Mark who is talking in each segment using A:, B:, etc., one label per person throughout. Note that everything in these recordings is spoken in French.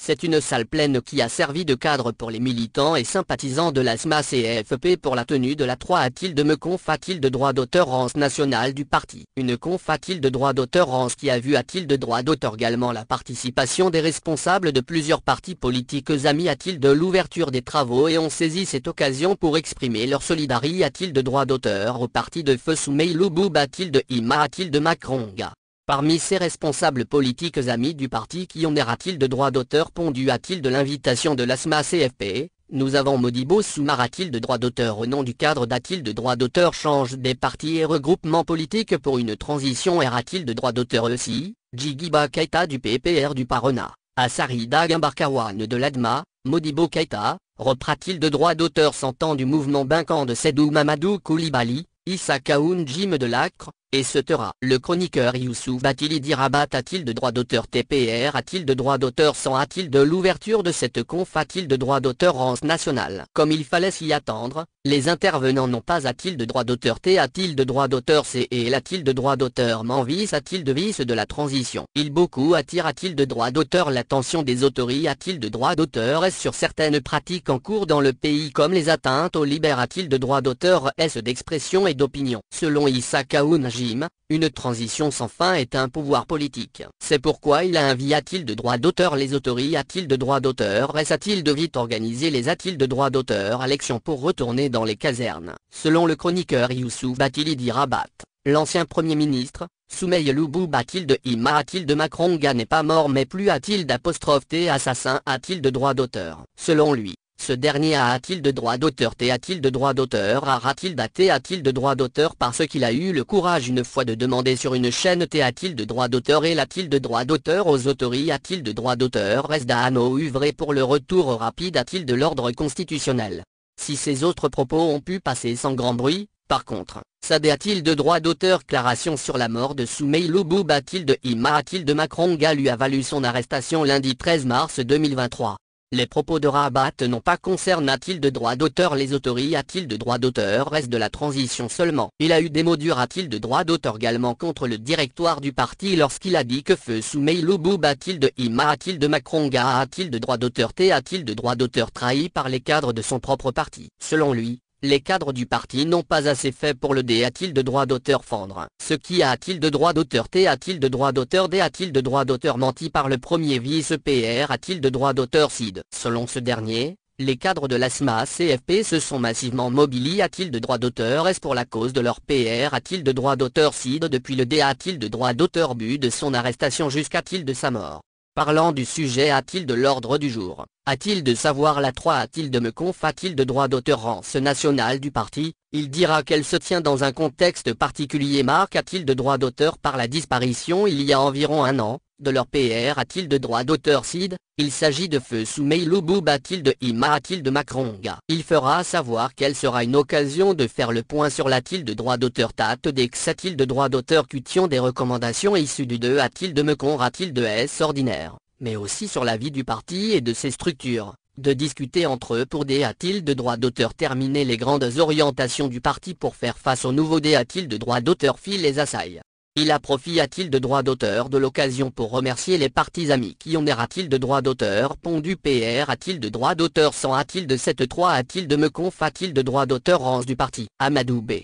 A: C'est une salle pleine qui a servi de cadre pour les militants et sympathisants de la SMAS-CFP pour la tenue de la 3 de conf de droit d'auteur rance nationale du parti. Une conf de droit d'auteur rance qui a vu de droit d'auteur également la participation des responsables de plusieurs partis politiques amis de l'ouverture des travaux et ont saisi cette occasion pour exprimer leur solidarité de droit d'auteur au parti de feu Soumeylou Bouba de Ima de Macronga. Parmi ces responsables politiques amis du parti qui ont de droit d'auteur pondu de l'invitation de la SMAS-CFP, nous avons Modibo Soumar de droit d'auteur au nom du cadre de droit d'auteur change des partis et regroupements politiques pour une transition de droit d'auteur aussi, Djigiba Keita du PPR du Parona, Assarida Gimbarkawan de l'ADMA, Modibo Keita, reprend-il de droit d'auteur s'entend du mouvement Binkan de Sedou Mamadou Koulibaly, Issa Kaoun Jim de l'Acre, et Setera. Le chroniqueur Youssouf Batili Dirabat a-t-il de droit d'auteur TPR a-t-il de droit d'auteur sans a-t-il de l'ouverture de cette conf a-t-il de droit d'auteur rance nationale. Comme il fallait s'y attendre, les intervenants n'ont pas a-t-il de droit d'auteur T a-t-il de droit d'auteur C et a-t-il de droit d'auteur Manvis a-t-il de vice de la transition. Il beaucoup attire a-t-il de droit d'auteur l'attention des autorités a-t-il de droit d'auteur S sur certaines pratiques en cours dans le pays comme les atteintes aux libères a-t-il de droit d'auteur S d'expression et d'opinion. Selon Issa Kaoun Jim, une transition sans fin est un pouvoir politique. C'est pourquoi il a envie a-t-il de droit d'auteur les autorités a-t-il de droit d'auteur S a-t-il de vite organiser les a-t-il de droit d'auteur élections pour retourner dans les casernes. Selon le chroniqueur Youssouf Batili Dirabat, l'ancien Premier ministre, Soumeylou Bouba de Ima a-t-il de Macronga n'est pas mort mais plus a-t-il d'apostrophe T assassin a-t-il de droit d'auteur. Selon lui, ce dernier a-t-il de droit d'auteur T a-t-il de droit d'auteur a-t-il daté a-t-il de droit d'auteur parce qu'il a eu le courage une fois de demander sur une chaîne T a-t-il de droit d'auteur et a-t-il de droit d'auteur aux autorités a-t-il de droit d'auteur reste à œuvrer pour le retour rapide a-t-il de l'ordre constitutionnel. Si ces autres propos ont pu passer sans grand bruit, par contre, Sade a-t-il de droit d'auteur déclaration sur la mort de Soumeylou Bouba de Ima a-t-il de Macronga lui a valu son arrestation lundi 13 mars 2023. Les propos de Rabat n'ont pas concerné a-t-il de droit d'auteur les autorités a-t-il de droit d'auteur reste de la transition seulement. Il a eu des mots durs a-t-il de droit d'auteur également contre le directoire du parti lorsqu'il a dit que feu Soumeylou Bouba a-t-il de Ima a-t-il de Macronga a-t-il de droit d'auteur T a-t-il de droit d'auteur trahi par les cadres de son propre parti. Selon lui, les cadres du parti n'ont pas assez fait pour le D a-t-il de droit d'auteur fendre. Ce qui a-t-il de droit d'auteur T a-t-il de droit d'auteur D a-t-il de droit d'auteur menti par le premier vice-PR a-t-il de droit d'auteur CID. Selon ce dernier, les cadres de la SMAS-CFP se sont massivement mobilisés a-t-il de droit d'auteur S pour la cause de leur PR a-t-il de droit d'auteur CID depuis le D a-t-il de droit d'auteur but de son arrestation jusqu'à-t-il de sa mort. Parlant du sujet a-t-il de l'ordre du jour, a-t-il de savoir la 3 a-t-il de me conf a-t-il de droit d'auteur rance nationale du parti, il dira qu'elle se tient dans un contexte particulier marque a-t-il de droit d'auteur par la disparition il y a environ un an, de leur PR a-t-il de droit d'auteur CID, il s'agit de feu Soumeylou Bouba de Ima a-t-il de Macronga. Il fera savoir qu'elle sera une occasion de faire le point sur l'a-t-il de droit d'auteur Tate Dex a-t-il de droit d'auteur Cution des recommandations issues du 2 a-t-il de Mecon a-t-il de S ordinaire, mais aussi sur la vie du parti et de ses structures, de discuter entre eux pour des a-t-il de droit d'auteur terminer les grandes orientations du parti pour faire face au nouveau D a-t-il de droit d'auteur fil les assailles. Il a profit a-t-il de droit d'auteur de l'occasion pour remercier les partis amis qui ont a-t-il de droit d'auteur pondu PR a-t-il de droit d'auteur sans a-t-il de 7-3 a-t-il de me conf a-t-il de droit d'auteur rance du parti Amadou B.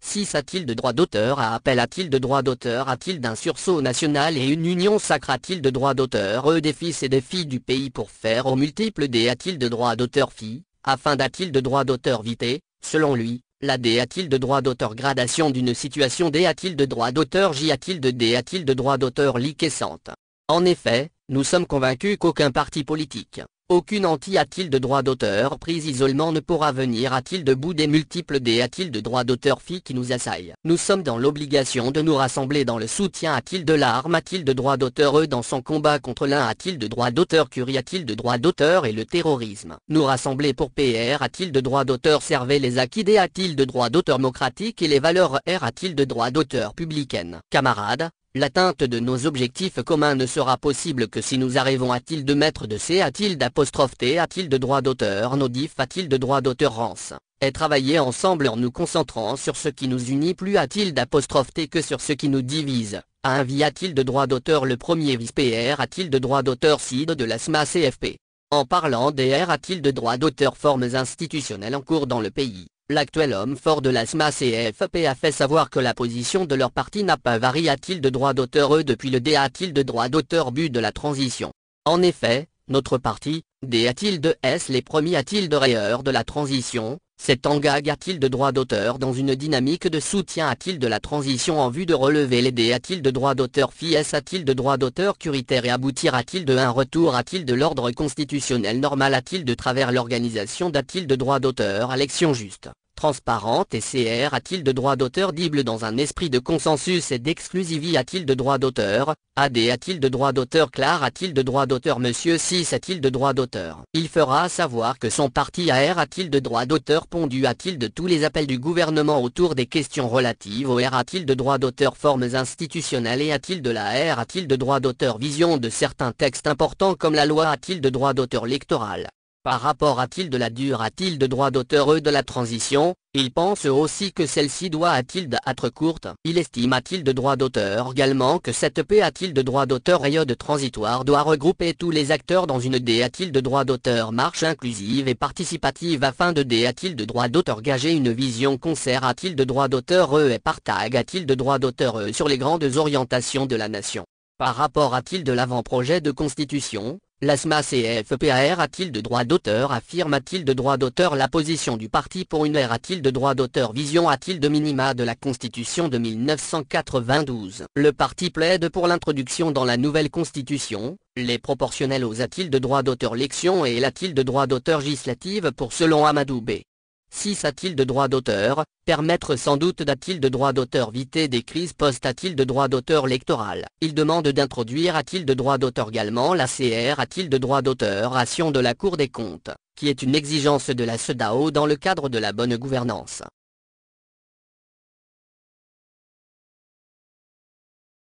A: 6 a-t-il de droit d'auteur à appel a-t-il de droit d'auteur a-t-il d'un sursaut national et une union sacre a-t-il de droit d'auteur des fils et des filles du pays pour faire aux multiples D a-t-il de droit d'auteur filles, afin d'a-t-il de droit d'auteur vité, selon lui. La D a-t-il de droit d'auteur gradation d'une situation D a-t-il de droit d'auteur J a-t-il de D a-t-il de droit d'auteur liquescente. En effet, nous sommes convaincus qu'aucun parti politique, aucune anti a-t-il de droit d'auteur prise isolement ne pourra venir a-t-il de bout des multiples D a-t-il de droit d'auteur filles qui nous assaillent. Nous sommes dans l'obligation de nous rassembler dans le soutien a-t-il de l'arme a-t-il de droit d'auteur dans son combat contre l'un a-t-il de droit d'auteur curie a-t-il de droit d'auteur et le terrorisme. Nous rassembler pour PR a-t-il de droit d'auteur servait les acquis D a-t-il de droit d'auteur démocratique et les valeurs R a-t-il de droit d'auteur publicaine. Camarades, l'atteinte de nos objectifs communs ne sera possible que si nous arrivons a-t-il de mettre de C a-t-il d'apostrophe T a-t-il de droit d'auteur nodif a-t-il de droit d'auteur rance. est travailler ensemble en nous concentrant sur ce qui nous unit plus a-t-il d'apostrophe que sur ce qui nous divise. A un vie a-t-il de droit d'auteur le premier vice-PR a-t-il de droit d'auteur CID de la SMA-CFP. En parlant des R a-t-il de droit d'auteur formes institutionnelles en cours dans le pays, l'actuel homme fort de la SMA-CFP a fait savoir que la position de leur parti n'a pas varié a-t-il de droit d'auteur depuis le D a-t-il de droit d'auteur but de la transition. En effet, notre parti, D a-t-il de S les premiers a-t-il de rayeurs de la transition, s'est engagé a-t-il de droit d'auteur dans une dynamique de soutien a-t-il de la transition en vue de relever les D a-t-il de droit d'auteur FIS a-t-il de droit d'auteur curitaire et aboutir a-t-il de un retour a-t-il de l'ordre constitutionnel normal a-t-il de travers l'organisation d'a-t-il de droit d'auteur élection juste, transparente et CR a-t-il de droit d'auteur dible dans un esprit de consensus et d'exclusivité a-t-il de droit d'auteur, AD a-t-il de droit d'auteur clair a-t-il de droit d'auteur Monsieur 6 a-t-il de droit d'auteur. Il fera savoir que son parti AR a-t-il de droit d'auteur pondu a-t-il de tous les appels du gouvernement autour des questions relatives au R a-t-il de droit d'auteur formes institutionnelles et a-t-il de la R a-t-il de droit d'auteur vision de certains textes importants comme la loi a-t-il de droit d'auteur électoral. Par rapport a-t-il de la dure a-t-il de droit d'auteur de la transition, il pense aussi que celle-ci doit a-t-il d'être courte. Il estime a-t-il de droit d'auteur également que cette P a-t-il de droit d'auteur période transitoire doit regrouper tous les acteurs dans une D a-t-il de droit d'auteur marche inclusive et participative afin de D a-t-il de droit d'auteur gager une vision concert a-t-il de droit d'auteur et partage a-t-il de droit d'auteur sur les grandes orientations de la nation. Par rapport a-t-il de l'avant-projet de constitution, la SMA-CFPAR a-t-il de droit d'auteur affirme a-t-il de droit d'auteur la position du parti pour une ère a-t-il de droit d'auteur vision a-t-il de minima de la constitution de 1992. Le parti plaide pour l'introduction dans la nouvelle constitution, les proportionnels aux a-t-il de droit d'auteur l'élection et a-t-il de droit d'auteur législative pour selon Amadou B. 6 a-t-il de droit d'auteur, permettre sans doute d'a-t-il de droit d'auteur éviter des crises post a-t-il de droit d'auteur électoral. Il demande d'introduire a-t-il de droit d'auteur également la CR a-t-il de droit d'auteur ration de la Cour des comptes, qui est une exigence de la CEDAW dans le cadre de la bonne gouvernance.